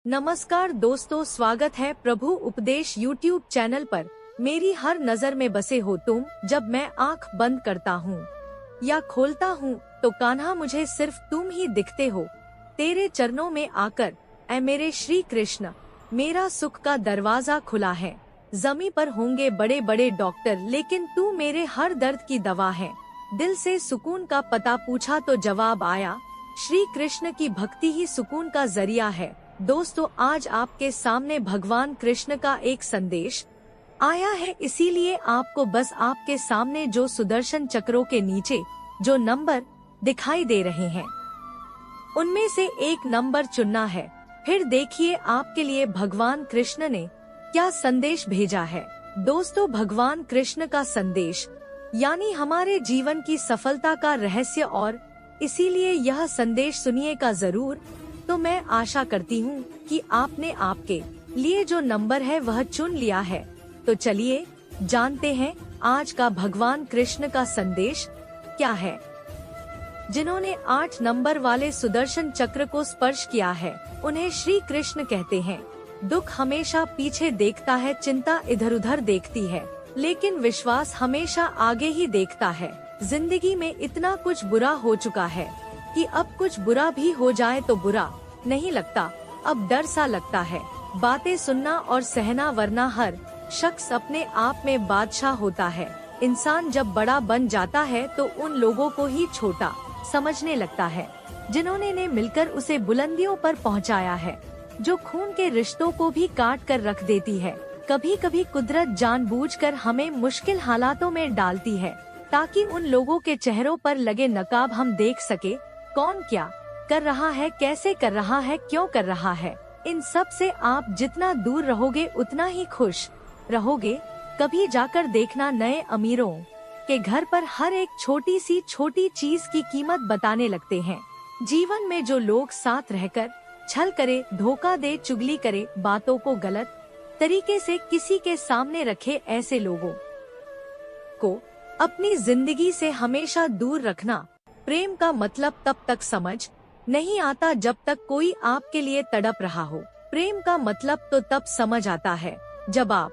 नमस्कार दोस्तों, स्वागत है प्रभु उपदेश यूट्यूब चैनल पर। मेरी हर नजर में बसे हो तुम। जब मैं आंख बंद करता हूँ या खोलता हूँ तो कान्हा मुझे सिर्फ तुम ही दिखते हो। तेरे चरणों में आकर ऐ मेरे श्री कृष्ण, मेरा सुख का दरवाजा खुला है। जमी पर होंगे बड़े बड़े डॉक्टर, लेकिन तू मेरे हर दर्द की दवा है। दिल से सुकून का पता पूछा तो जवाब आया, श्री कृष्ण की भक्ति ही सुकून का जरिया है। दोस्तों, आज आपके सामने भगवान कृष्ण का एक संदेश आया है, इसीलिए आपको बस आपके सामने जो सुदर्शन चक्रों के नीचे जो नंबर दिखाई दे रहे हैं उनमें से एक नंबर चुनना है। फिर देखिए आपके लिए भगवान कृष्ण ने क्या संदेश भेजा है। दोस्तों, भगवान कृष्ण का संदेश यानी हमारे जीवन की सफलता का रहस्य, और इसीलिए यह संदेश सुनिएगा जरूर। तो मैं आशा करती हूँ कि आपने आपके लिए जो नंबर है वह चुन लिया है। तो चलिए जानते हैं आज का भगवान कृष्ण का संदेश क्या है। जिन्होंने 8 नंबर वाले सुदर्शन चक्र को स्पर्श किया है उन्हें श्री कृष्ण कहते हैं। दुख हमेशा पीछे देखता है, चिंता इधर उधर देखती है, लेकिन विश्वास हमेशा आगे ही देखता है। जिंदगी में इतना कुछ बुरा हो चुका है कि अब कुछ बुरा भी हो जाए तो बुरा नहीं लगता, अब डर सा लगता है। बातें सुनना और सहना, वरना हर शख्स अपने आप में बादशाह होता है। इंसान जब बड़ा बन जाता है तो उन लोगों को ही छोटा समझने लगता है जिन्होंने ने मिलकर उसे बुलंदियों पर पहुंचाया है, जो खून के रिश्तों को भी काट कर रख देती है। कभी कभी कुदरत जानबूझकर हमें मुश्किल हालातों में डालती है ताकि उन लोगों के चेहरों पर लगे नकाब हम देख सके, कौन क्या कर रहा है, कैसे कर रहा है, क्यों कर रहा है। इन सब से आप जितना दूर रहोगे उतना ही खुश रहोगे। कभी जाकर देखना, नए अमीरों के घर पर हर एक छोटी सी छोटी चीज की कीमत बताने लगते हैं। जीवन में जो लोग साथ रहकर छल करे, धोखा दे, चुगली करे, बातों को गलत तरीके से किसी के सामने रखे, ऐसे लोगों को अपनी जिंदगी से हमेशा दूर रखना। प्रेम का मतलब तब तक समझ नहीं आता जब तक कोई आपके लिए तड़प रहा हो। प्रेम का मतलब तो तब समझ आता है जब आप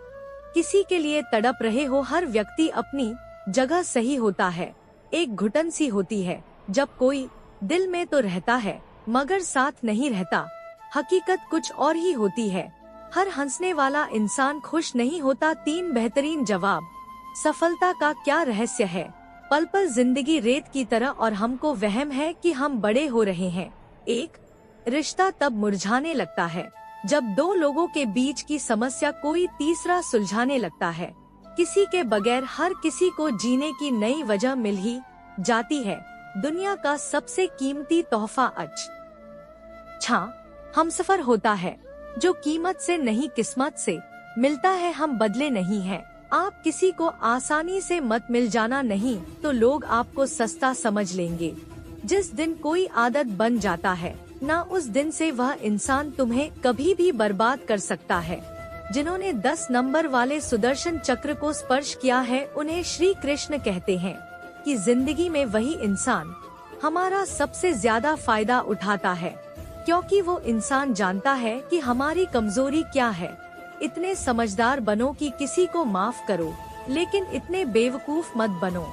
किसी के लिए तड़प रहे हो। हर व्यक्ति अपनी जगह सही होता है। एक घुटन सी होती है जब कोई दिल में तो रहता है मगर साथ नहीं रहता। हकीकत कुछ और ही होती है। हर हंसने वाला इंसान खुश नहीं होता। 3 बेहतरीन जवाब। सफलता का क्या रहस्य है। पल पल जिंदगी रेत की तरह और हमको वहम है कि हम बड़े हो रहे हैं। एक रिश्ता तब मुरझाने लगता है जब 2 लोगों के बीच की समस्या कोई तीसरा सुलझाने लगता है। किसी के बगैर हर किसी को जीने की नई वजह मिल ही जाती है। दुनिया का सबसे कीमती तोहफा अच्छा हमसफर होता है, जो कीमत से नहीं किस्मत से मिलता है। हम बदले नहीं हैं। आप किसी को आसानी से मत मिल जाना नहीं तो लोग आपको सस्ता समझ लेंगे। जिस दिन कोई आदत बन जाता है ना, उस दिन से वह इंसान तुम्हें कभी भी बर्बाद कर सकता है। जिन्होंने 10 नंबर वाले सुदर्शन चक्र को स्पर्श किया है उन्हें श्री कृष्ण कहते हैं कि जिंदगी में वही इंसान हमारा सबसे ज्यादा फायदा उठाता है, क्योंकि वो इंसान जानता है कि हमारी कमजोरी क्या है। इतने समझदार बनो कि किसी को माफ करो, लेकिन इतने बेवकूफ मत बनो।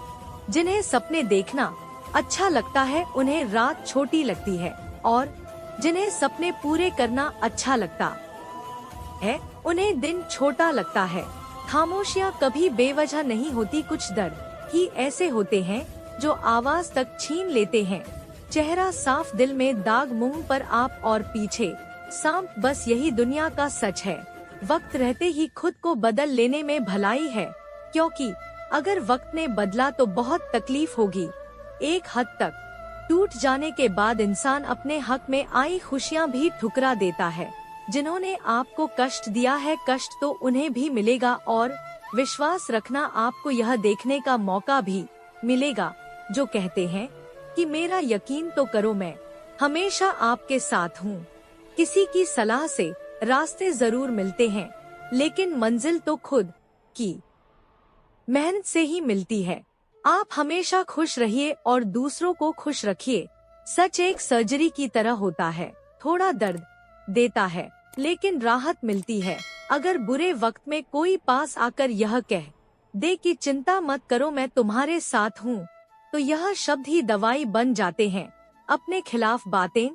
जिन्हें सपने देखना अच्छा लगता है उन्हें रात छोटी लगती है, और जिन्हें सपने पूरे करना अच्छा लगता है उन्हें दिन छोटा लगता है। खामोशियाँ कभी बेवजह नहीं होती, कुछ दर्द ही ऐसे होते हैं जो आवाज तक छीन लेते हैं। चेहरा साफ, दिल में दाग, मुंह पर आप और पीछे सांप, बस यही दुनिया का सच है। वक्त रहते ही खुद को बदल लेने में भलाई है, क्योंकि अगर वक्त ने बदला तो बहुत तकलीफ होगी। एक हद तक टूट जाने के बाद इंसान अपने हक में आई खुशियाँ भी ठुकरा देता है। जिन्होंने आपको कष्ट दिया है, कष्ट तो उन्हें भी मिलेगा, और विश्वास रखना आपको यह देखने का मौका भी मिलेगा। जो कहते हैं कि मेरा यकीन तो करो, मैं हमेशा आपके साथ हूँ। किसी की सलाह से रास्ते जरूर मिलते हैं, लेकिन मंजिल तो खुद की मेहनत से ही मिलती है। आप हमेशा खुश रहिए और दूसरों को खुश रखिए। सच एक सर्जरी की तरह होता है, थोड़ा दर्द देता है लेकिन राहत मिलती है। अगर बुरे वक्त में कोई पास आकर यह कह दे कि चिंता मत करो मैं तुम्हारे साथ हूँ, तो यह शब्द ही दवाई बन जाते हैं। अपने खिलाफ बातें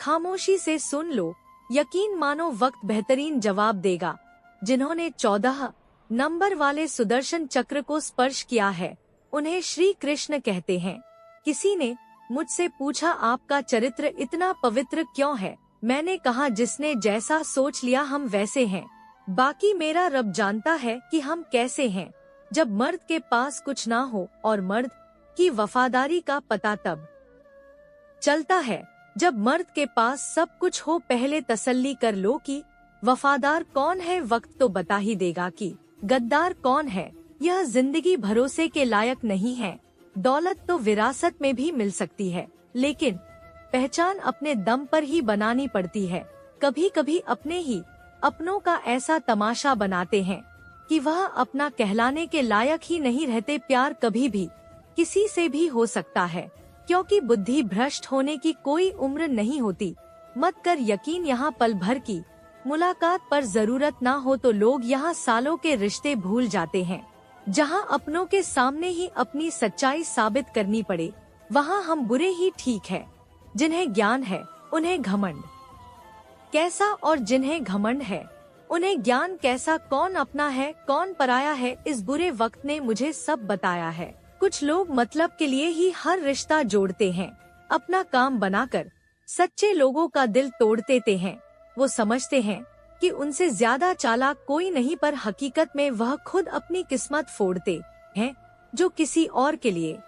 खामोशी से सुन लो, यकीन मानो वक्त बेहतरीन जवाब देगा। जिन्होंने 14 नंबर वाले सुदर्शन चक्र को स्पर्श किया है उन्हें श्री कृष्ण कहते हैं। किसी ने मुझसे पूछा आपका चरित्र इतना पवित्र क्यों है? मैंने कहा जिसने जैसा सोच लिया हम वैसे हैं, बाकी मेरा रब जानता है कि हम कैसे हैं। जब मर्द के पास कुछ ना हो और मर्द की वफादारी का पता तब चलता है जब मर्द के पास सब कुछ हो। पहले तसल्ली कर लो कि वफादार कौन है, वक्त तो बता ही देगा कि गद्दार कौन है। यह जिंदगी भरोसे के लायक नहीं है। दौलत तो विरासत में भी मिल सकती है, लेकिन पहचान अपने दम पर ही बनानी पड़ती है। कभी कभी अपने ही अपनों का ऐसा तमाशा बनाते हैं कि वह अपना कहलाने के लायक ही नहीं रहते। प्यार कभी भी किसी से भी हो सकता है, क्योंकि बुद्धि भ्रष्ट होने की कोई उम्र नहीं होती। मत कर यकीन यहाँ पल भर की मुलाकात पर जरूरत ना हो तो लोग यहाँ सालों के रिश्ते भूल जाते हैं। जहाँ अपनों के सामने ही अपनी सच्चाई साबित करनी पड़े वहाँ हम बुरे ही ठीक है। जिन्हें ज्ञान है उन्हें घमंड कैसा, और जिन्हें घमंड है उन्हें ज्ञान कैसा। कौन अपना है कौन पराया है, इस बुरे वक्त ने मुझे सब बताया है। कुछ लोग मतलब के लिए ही हर रिश्ता जोड़ते हैं, अपना काम बनाकर सच्चे लोगों का दिल तोड़ देते हैं। वो समझते हैं कि उनसे ज्यादा चालाक कोई नहीं, पर हकीकत में वह खुद अपनी किस्मत फोड़ते हैं जो किसी और के लिए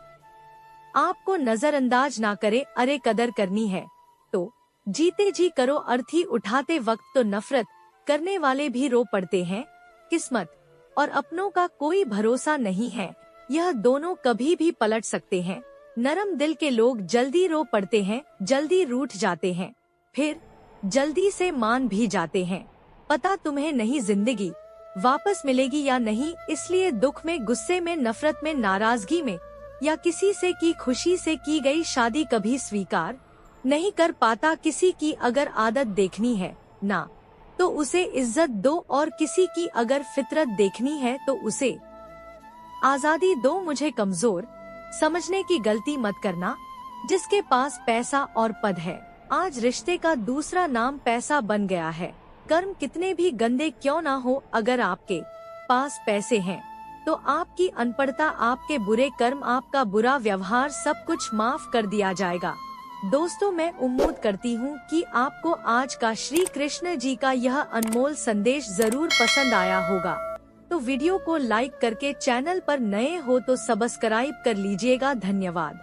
आपको नजरअंदाज ना करे। अरे कदर करनी है तो जीते जी करो, अर्थी उठाते वक्त तो नफरत करने वाले भी रो पड़ते हैं। किस्मत और अपनों का कोई भरोसा नहीं है, यह दोनों कभी भी पलट सकते हैं। नरम दिल के लोग जल्दी रो पड़ते हैं, जल्दी रूठ जाते हैं, फिर जल्दी से मान भी जाते हैं। पता तुम्हें नहीं जिंदगी वापस मिलेगी या नहीं, इसलिए दुख में, गुस्से में, नफरत में, नाराजगी में या किसी से की खुशी से की गई शादी कभी स्वीकार नहीं कर पाता। किसी की अगर आदत देखनी है ना तो उसे इज्जत दो, और किसी की अगर फितरत देखनी है तो उसे आजादी दो। मुझे कमजोर समझने की गलती मत करना, जिसके पास पैसा और पद है आज रिश्ते का दूसरा नाम पैसा बन गया है। कर्म कितने भी गंदे क्यों ना हो, अगर आपके पास पैसे हैं तो आपकी अनपढ़ता, आपके बुरे कर्म, आपका बुरा व्यवहार सब कुछ माफ कर दिया जाएगा। दोस्तों, मैं उम्मीद करती हूँ कि आपको आज का श्री कृष्ण जी का यह अनमोल संदेश जरूर पसंद आया होगा। तो वीडियो को लाइक करके चैनल पर नए हो तो सब्सक्राइब कर लीजिएगा। धन्यवाद।